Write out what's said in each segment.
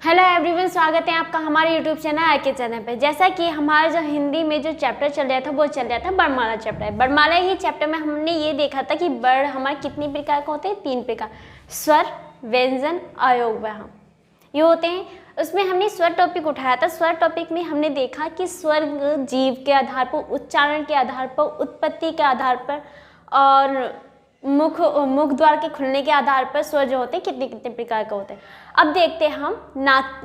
Hello everyone, स्वागत है आपका हमारे यूट्यूब चैनल आके चैनल पे। जैसा कि हमारा जो हिंदी में जो चैप्टर चल रहा था वो चल रहा था वर्णमाला चैप्टर। वर्णमाला ही चैप्टर में हमने ये देखा था कि वर्ण हमारे कितनी प्रकार के होते हैं, 3 प्रकार, स्वर, व्यंजन, अवयव ये होते हैं। उसमें हमने स्वर टॉपिक उठाया था। स्वर टॉपिक में हमने देखा कि स्वर जीव के आधार पर, उच्चारण के आधार पर, उत्पत्ति के आधार पर और मुख द्वार के खुलने के आधार पर स्वर जो होते हैं कितने कितने प्रकार के होते हैं। अब देखते हैं हम नाक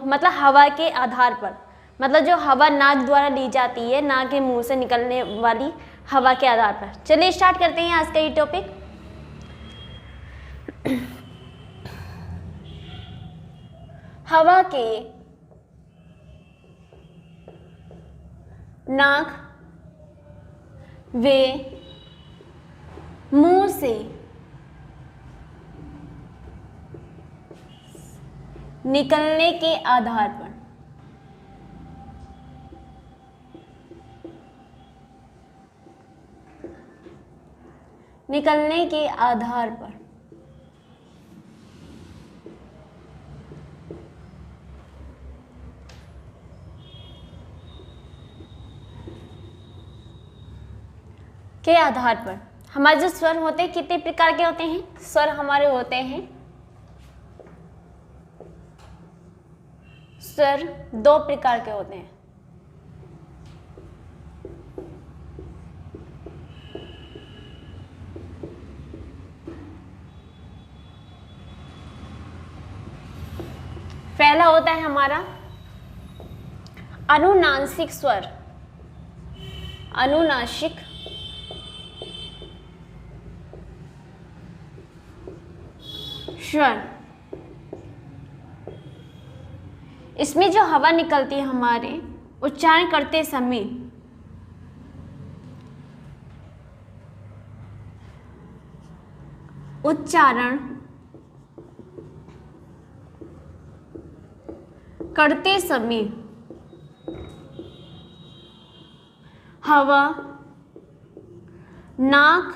मतलब हवा के आधार पर, मतलब जो हवा नाक द्वारा ली जाती है, नाक के मुंह से निकलने वाली हवा के आधार पर। चलिए स्टार्ट करते हैं आज का ये टॉपिक। हवा के नाक वे मुंह से निकलने के आधार पर हमारे जो स्वर होते हैं कितने प्रकार के होते हैं। स्वर हमारे होते हैं, स्वर 2 प्रकार के होते हैं। पहला होता है हमारा अनुनासिक स्वर। अनुनासिक स्वर, इसमें जो हवा निकलती है हमारे उच्चारण करते समय, उच्चारण करते समय हवा नाक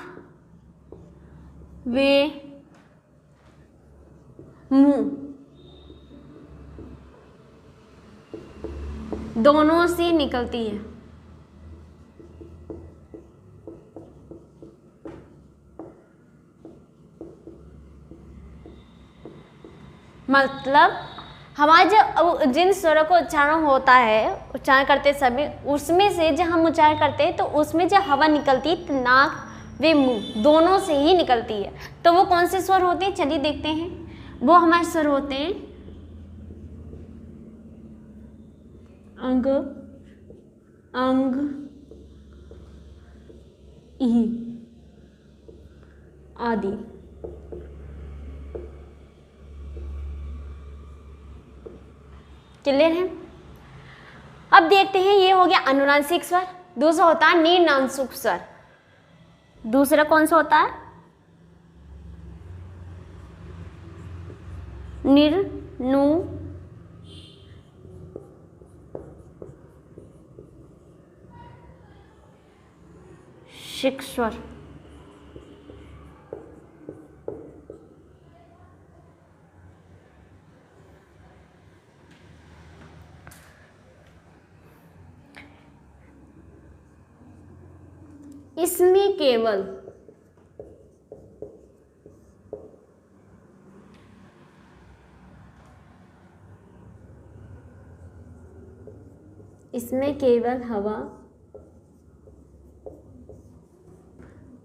वे मुंह दोनों से निकलती है। मतलब हमारे जो जिन स्वरों को उच्चारण होता है, उच्चारण करते समय उसमें से जब हम उच्चारण करते हैं तो उसमें जो हवा निकलती है तो नाक वे मुंह दोनों से ही निकलती है। तो वो कौन से स्वर होते हैं, चलिए देखते हैं। वो हमारे स्वर होते हैं अंग, अंग, ई आदि। क्लियर है। अब देखते हैं, ये हो गया अनुनासिक स्वर। दूसरा होता है निर्नासिक स्वर। दूसरा कौन सा होता है, निर्नुसिक स्वर। इसमें केवल हवा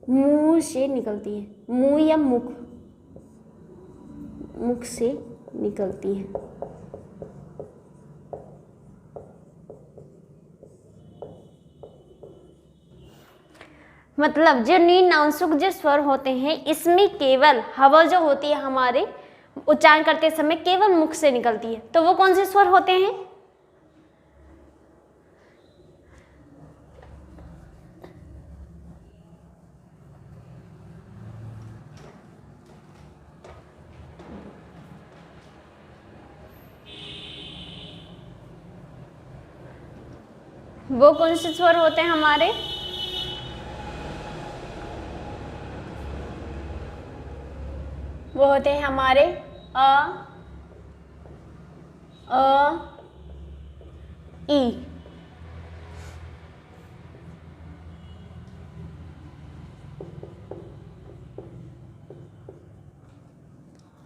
मुंह से निकलती है, मुंह या मुख से निकलती है। मतलब जो निर्नासिक जो स्वर होते हैं इसमें केवल हवा जो होती है हमारे उच्चारण करते समय केवल मुख से निकलती है। तो वो कौन से स्वर होते हैं, वो कौन से स्वर होते हैं हमारे, वो होते हैं हमारे अ, ई।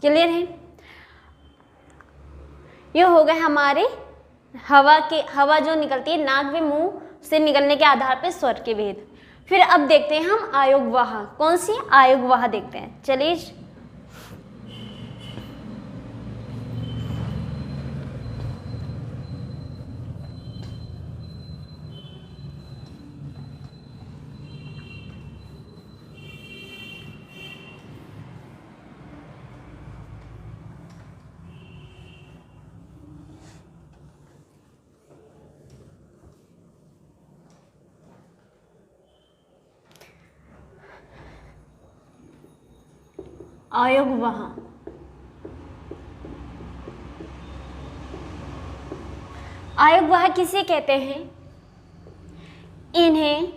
क्लियर है? ये हो गए हमारे हवा जो निकलती है नाक व मुंह से निकलने के आधार पर स्वर के भेद। फिर अब देखते हैं हम आयोगवाह। कौन सी? आयोगवाह देखते हैं। चलिए, आयोगवाह। आयोगवाह किसे कहते हैं? इन्हें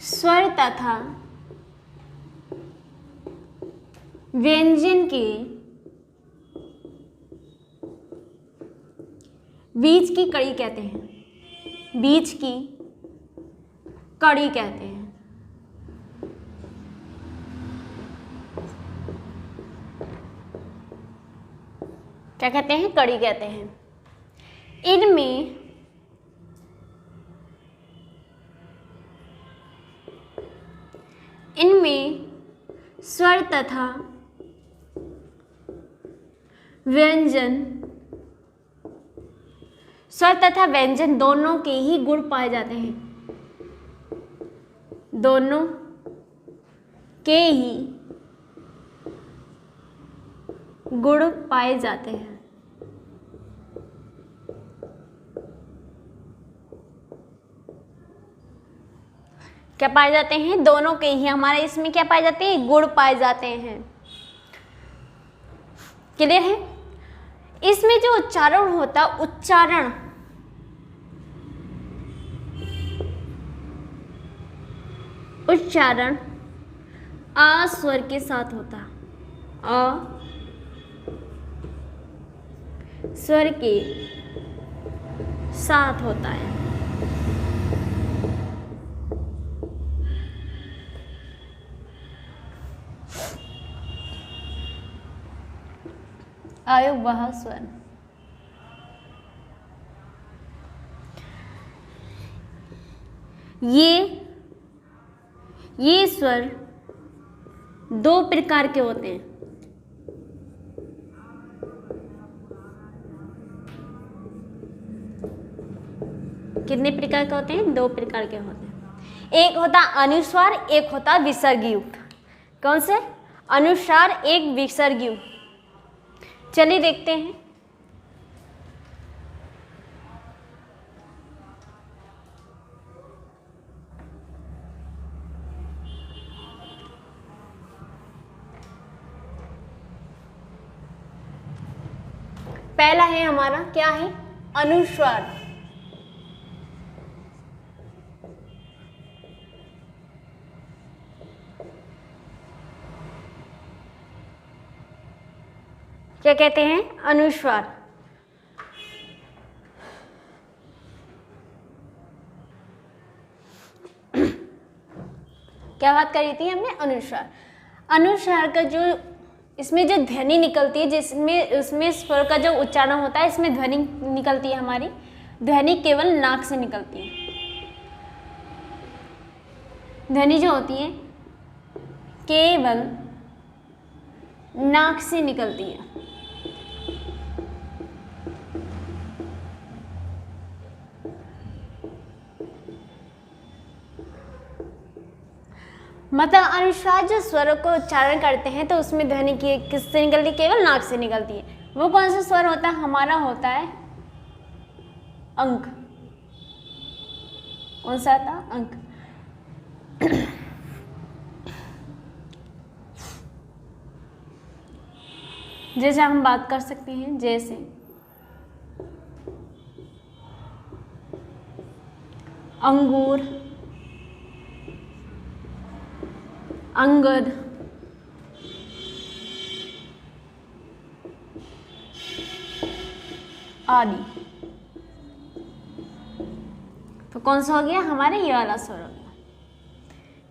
स्वर तथा व्यंजन के बीच की कड़ी कहते हैं। बीच की कड़ी कहते हैं। क्या कहते हैं? कड़ी कहते हैं। इनमें स्वर तथा व्यंजन दोनों के ही गुण पाए जाते हैं। दोनों के ही गुण पाए जाते हैं। क्या पाए जाते हैं? दोनों के ही हमारे इसमें क्या पाए जाते हैं? गुण पाए जाते हैं। क्लियर है? इसमें जो उच्चारण होता, उच्चारण आ स्वर के साथ होता। आ स्वर के साथ होता है। आयोगवाह स्वर। ये स्वर दो प्रकार के होते हैं। कितने प्रकार के होते हैं? दो प्रकार के होते हैं। एक होता अनुस्वार, एक होता विसर्ग युक्त। कौन से? अनुस्वार, एक विसर्ग युक्त। चलिए देखते हैं। पहला है हमारा, क्या है? अनुस्वार। क्या कहते हैं? अनुस्वार। क्या बात करी थी हमने? अनुस्वार। अनुस्वार का जो इसमें जो ध्वनि निकलती है, जिसमें उसमें स्वर का जो उच्चारण होता है, इसमें ध्वनि निकलती है। हमारी ध्वनि केवल नाक से निकलती है। ध्वनि जो होती है केवल नाक से निकलती है। मतलब अनुस्वार जो स्वरों को उच्चारण करते हैं तो उसमें ध्वनि किससे निकलती है? केवल नाक से निकलती है। वो कौन सा स्वर होता है? हमारा होता है अंक। कौन सा था? अंक। जैसे हम बात कर सकते हैं, जैसे अंगूर, अंगद, आदि। तो कौन सा हो गया हमारे ये वाला स्वर हो गया।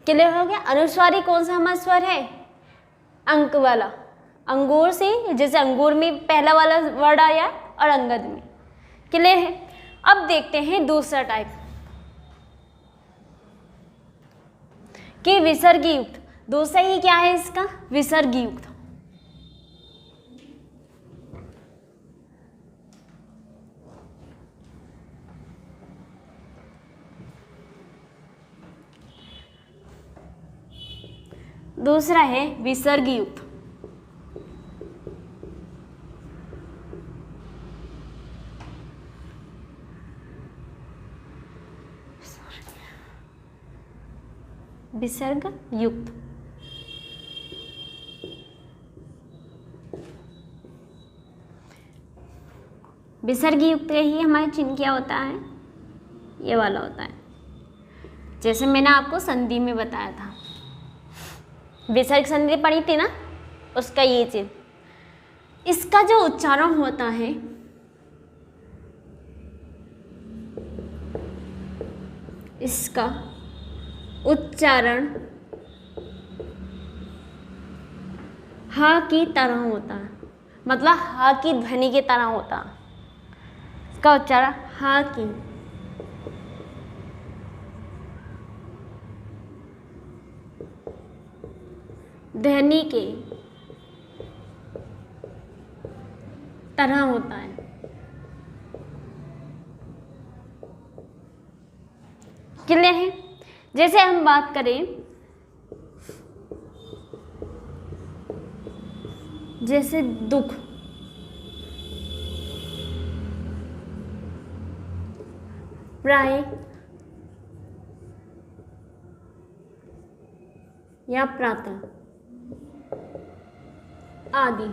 क्लियर हो गया। अनुस्वारी कौन सा हमारा स्वर है? अंक वाला, अंगूर से, जैसे अंगूर में पहला वाला वर्ड आया और अंगद में। क्लियर है। अब देखते हैं दूसरा टाइप कि विसर्ग युक्त। दूसरा ही क्या है इसका? विसर्ग युक्त। दूसरा है विसर्ग युक्त। विसर्ग युक्त। विसर्ग युक्त ही हमारा चिन्ह क्या होता है? ये वाला होता है, जैसे मैंने आपको संधि में बताया था, विसर्ग संधि पढ़ी थी ना, उसका ये चिन्ह। इसका जो उच्चारण होता है इसका उच्चारण हा की तरह होता है, मतलब हा की ध्वनि की तरह होता है। इसका उच्चारण हा की ध्वनि के तरह होता है। क्लियर है। जैसे हम बात करें, जैसे दुख, प्राय या प्रातः आदि,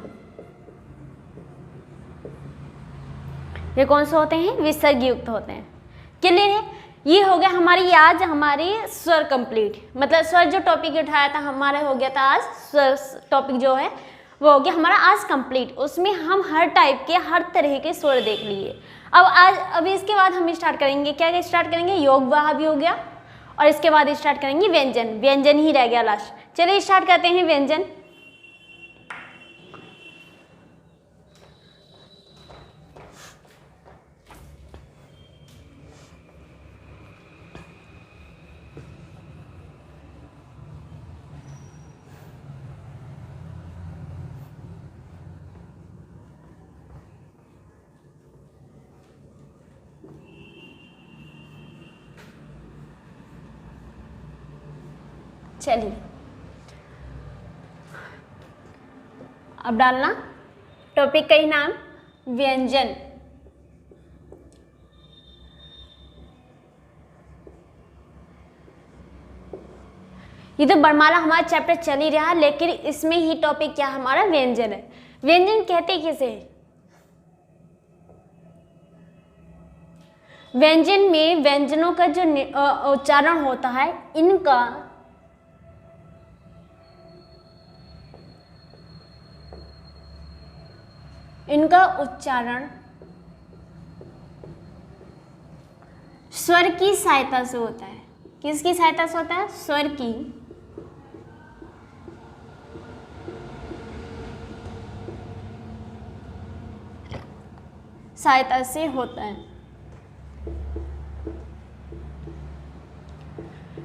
ये कौन से होते हैं? विसर्ग युक्त होते हैं। क्लियर है। ये हो गया हमारी आज हमारी स्वर कंप्लीट, मतलब स्वर जो टॉपिक उठाया था हमारा हो गया था आज स्वर टॉपिक जो है वो हो गया हमारा आज कंप्लीट। उसमें हम हर टाइप के हर तरह के स्वर देख लिए। अब इसके बाद हम स्टार्ट करेंगे, क्या स्टार्ट करेंगे? योग वाह भी हो गया, और इसके बाद स्टार्ट करेंगे व्यंजन। व्यंजन ही रह गया लास्ट। चलिए स्टार्ट करते हैं व्यंजन। चलिए अब डालना टॉपिक का ही नाम व्यंजन। ये तो वर्णमाला हमारा चैप्टर चल ही रहा है, लेकिन इसमें ही टॉपिक क्या हमारा व्यंजन है। व्यंजन कहते किसे? व्यंजन में व्यंजनों का जो उच्चारण होता है, इनका उच्चारण स्वर की सहायता से होता है। किसकी सहायता से होता है? स्वर की सहायता से होता है।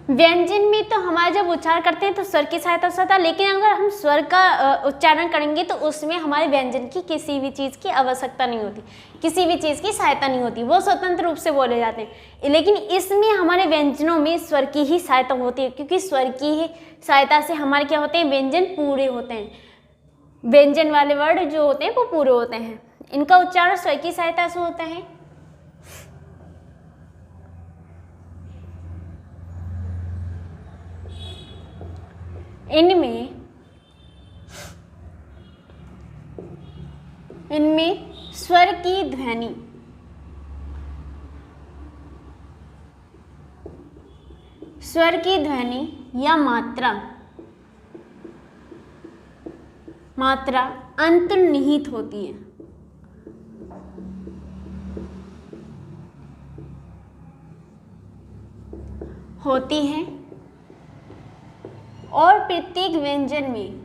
व्यंजन में तो हमारा जब उच्चारण करते हैं तो स्वर की सहायता से होता है, लेकिन अगर हम स्वर का उच्चारण करेंगे तो उसमें हमारे व्यंजन की किसी भी चीज़ की आवश्यकता नहीं होती, किसी भी चीज़ की सहायता नहीं होती, वो स्वतंत्र रूप से बोले जाते हैं। लेकिन इसमें हमारे व्यंजनों में स्वर की ही सहायता होती है, क्योंकि स्वर की ही सहायता से हमारे क्या होते हैं? व्यंजन पूरे होते हैं। व्यंजन वाले वर्ड जो होते हैं वो पूरे होते हैं। इनका उच्चारण स्वर की सहायता से होता है। इनमें स्वर की ध्वनि या मात्रा अंतर्निहित होती है। होती हैं और प्रत्येक व्यंजन में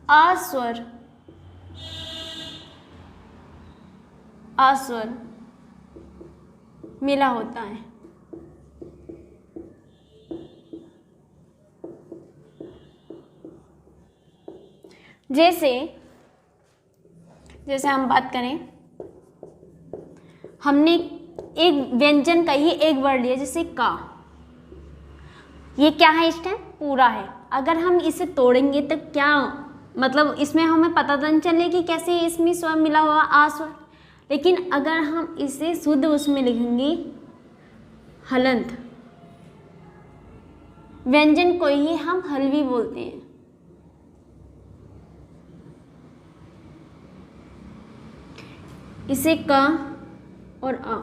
आस्वर मिला होता है। जैसे हम बात करें, हमने एक व्यंजन का ही एक वर्ड लिया, जैसे का। ये क्या है इस टाइम? पूरा है। अगर हम इसे तोड़ेंगे तो क्या मतलब इसमें हमें पता तो नहीं चले कि कैसे इसमें स्वर मिला हुआ आस्वर। लेकिन अगर हम इसे शुद्ध उसमें लिखेंगे हलंत, व्यंजन को ही हम हलवी बोलते हैं। इसे क और अ,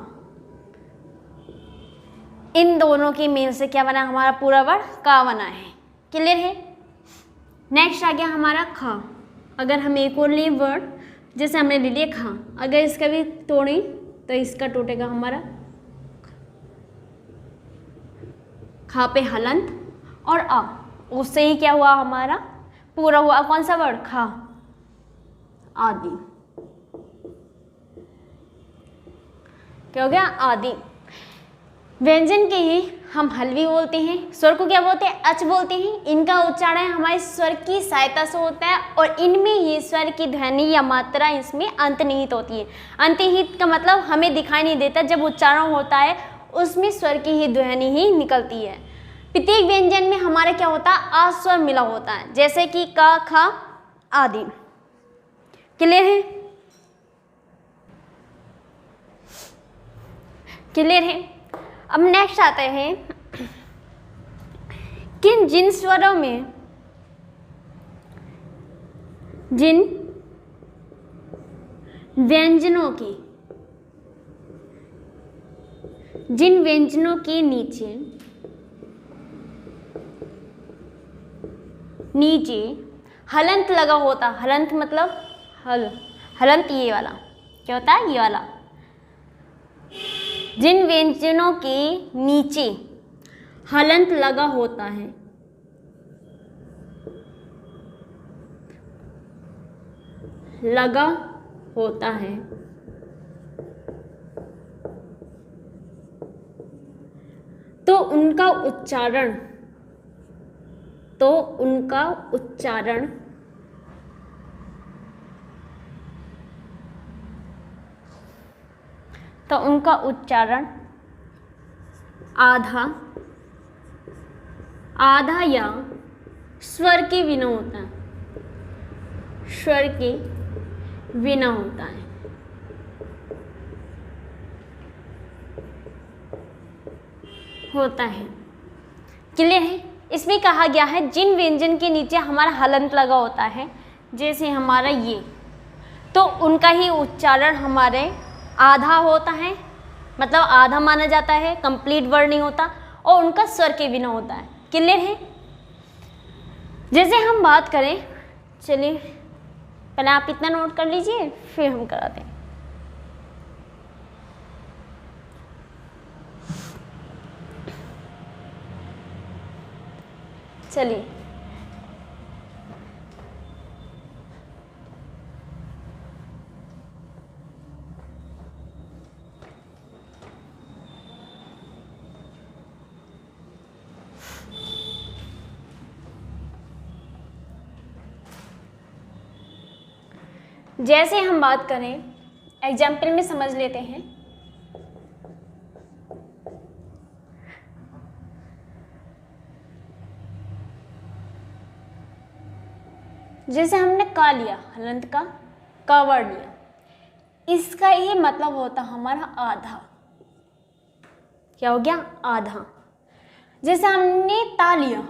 इन दोनों के मेल से क्या बना? हमारा पूरा वर्ड का बना है। क्लियर है? नेक्स्ट आ गया हमारा ख। अगर हम एक और लिए वर्ड, जैसे हमने ले लिया खा, अगर इसका भी तोड़ें तो इसका टूटेगा हमारा खा पे हलंत और अ, उससे ही क्या हुआ? हमारा पूरा हुआ कौन सा वर्ड? खा। आदि। क्या हो गया? आदि। व्यंजन के ही हम हलवी बोलते हैं। स्वर को क्या बोलते हैं? अच बोलते हैं। इनका उच्चारण हमारे स्वर की सहायता से होता है और इनमें ही स्वर की ध्वनि या मात्रा इसमें अंतर्निहित होती है। अंतर्निहित का मतलब हमें दिखाई नहीं देता, जब उच्चारण होता है उसमें स्वर की ही ध्वनि ही निकलती है। प्रत्येक व्यंजन में हमारा क्या होता है? आस्वर मिला होता है, जैसे कि क, ख आदि। क्लियर है? क्लियर है? अब नेक्स्ट आते हैं कि जिन स्वरों में जिन व्यंजनों के नीचे हलंत लगा होता। हलंत मतलब हलंत ये वाला क्या होता है? ये वाला। जिन व्यंजनों के नीचे हलंत लगा होता है, तो उनका उच्चारण आधा या स्वर के बिना होता है। क्लियर है? इसमें कहा गया है जिन व्यंजन के नीचे हमारा हलंत लगा होता है, जैसे हमारा ये, तो उनका ही उच्चारण हमारे आधा होता है, मतलब आधा माना जाता है, कंप्लीट वर्ड नहीं होता, और उनका स्वर के बिना होता है। क्लियर है? जैसे हम बात करें, चलिए पहले आप इतना नोट कर लीजिए फिर हम कराते हैं। चलिए जैसे हम बात करें, एग्जाम्पल में समझ लेते हैं। जैसे हमने का लिया, हलंत का वर्ड लिया, इसका ये मतलब होता हमारा आधा। क्या हो गया? आधा। जैसे हमने ता लिया,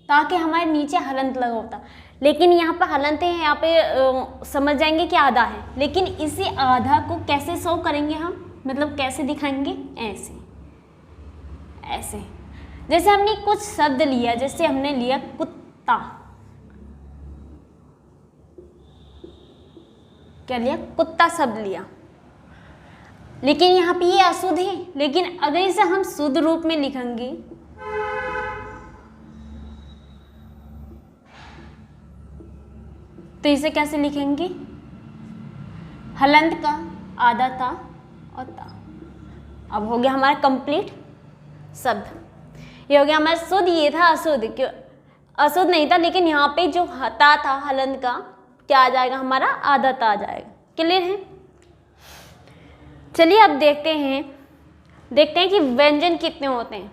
ताकि हमारे नीचे हलंत लगा होता, लेकिन यहाँ पर हलंत है, यहाँ पे समझ जाएंगे कि आधा है, लेकिन इसी आधा को कैसे शो करेंगे हम, मतलब कैसे दिखाएंगे? ऐसे जैसे हमने कुछ शब्द लिया, जैसे हमने लिया कुत्ता, क्या लिया? कुत्ता शब्द लिया, लेकिन यहाँ पे ये अशुद्ध है। लेकिन अगर इसे हम शुद्ध रूप में लिखेंगे तो इसे कैसे लिखेंगे? हलंत का आधा ता और ता। अब हो गया हमारा कंप्लीट शब्द। ये हो गया हमारा शुद्ध, ये था अशुद्ध। क्यों? अशुद्ध नहीं था, लेकिन यहाँ पे जो ता था हलंत का, क्या आ जाएगा हमारा? आधा ता आ जाएगा। क्लियर है? चलिए अब देखते हैं कि व्यंजन कितने होते हैं।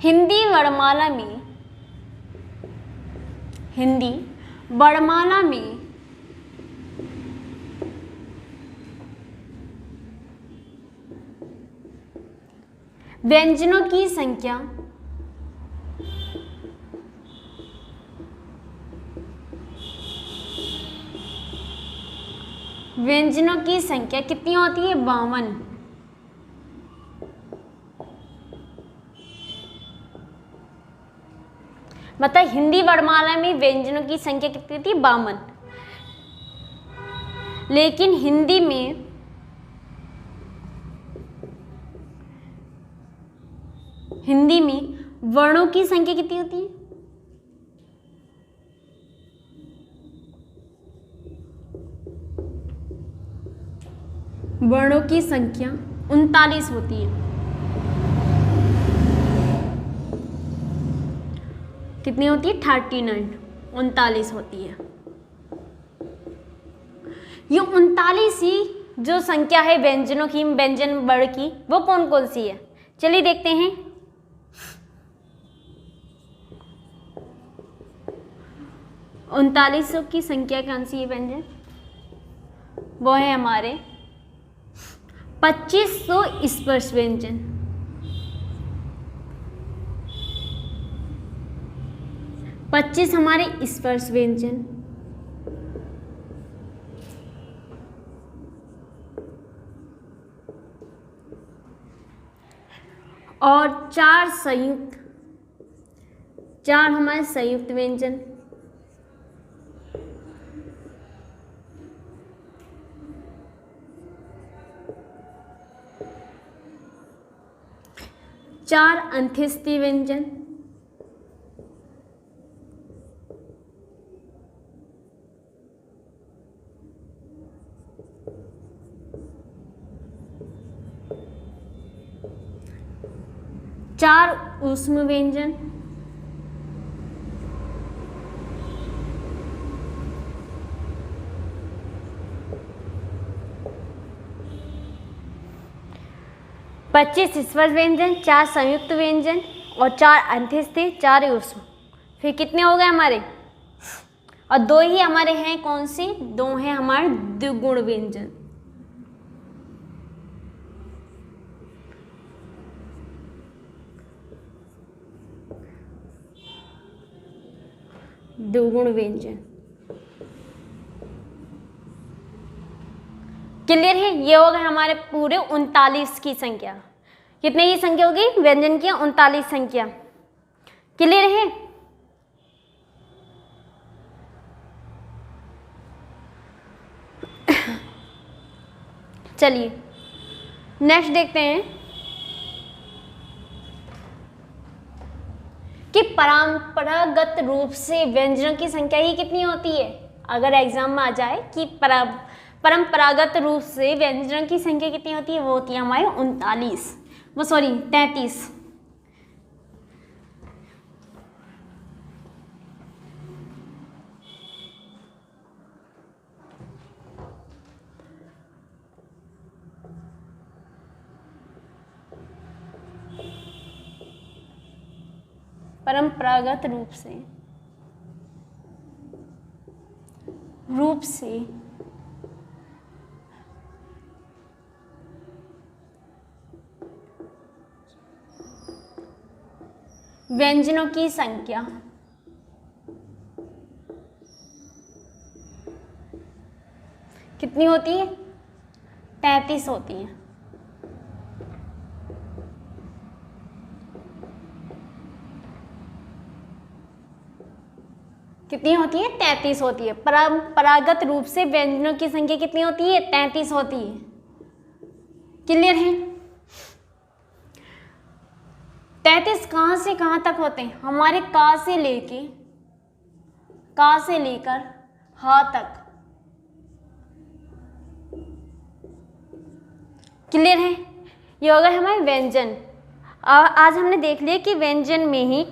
हिंदी वर्णमाला में व्यंजनों की संख्या कितनी होती है? 52। मतलब हिंदी वर्णमाला में व्यंजनों की संख्या कितनी थी? 52। लेकिन हिंदी में वर्णों की संख्या कितनी होती है? वर्णों की संख्या 39 होती है। कितनी होती है? 39, 39 होती है। ये 39 ही जो संख्या है व्यंजनों की, व्यंजन वर्ण की, वो कौन कौन सी है? चलिए देखते हैं। उनतालीस की संख्या कौन सी है व्यंजन? वो है हमारे 2500 स्पर्श व्यंजन। पच्चीस हमारे स्पर्श व्यंजन, और 4 हमारे संयुक्त व्यंजन। चार अंत्येष्टि व्यंजन, चार ऊष्म व्यंजन, पच्चीस स्पर्श व्यंजन, 4 संयुक्त व्यंजन और 4 अंत्येष्टि, 4 ऊष्म। फिर कितने हो गए हमारे? और 2 ही हमारे हैं, कौन से? 2 हैं हमारे द्विगुण व्यंजन। द्विगुण व्यंजन क्लियर है? ये हो गए हमारे पूरे 39 की संख्या। कितने की संख्या होगी व्यंजन की? 39 संख्या। क्लियर है? चलिए नेक्स्ट देखते हैं कि परंपरागत रूप से व्यंजनों की संख्या ही कितनी होती है। अगर एग्जाम में आ जाए कि परंपरागत रूप से व्यंजनों की संख्या कितनी होती है, वो होती है हमारी 33। परंपरागत रूप से व्यंजनों की संख्या। कितनी होती है? 33 होती है। कितनी होती है? 33 होती है। परंपरागत रूप से व्यंजनों की संख्या कितनी होती है? 33 होती है। क्लियर है? 33 कहाँ से कहाँ तक होते हैं? हमारे का से लेकर हा तक। क्लियर है? ये होगा हमारे व्यंजन। आज हमने देख लिया कि व्यंजन में ही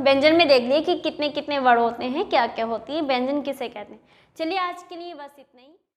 व्यंजन में देख लिया कि कितने कितने वर्ड होते हैं, क्या क्या होती है, व्यंजन किसे कहते हैं। चलिए आज के लिए बस इतना ही।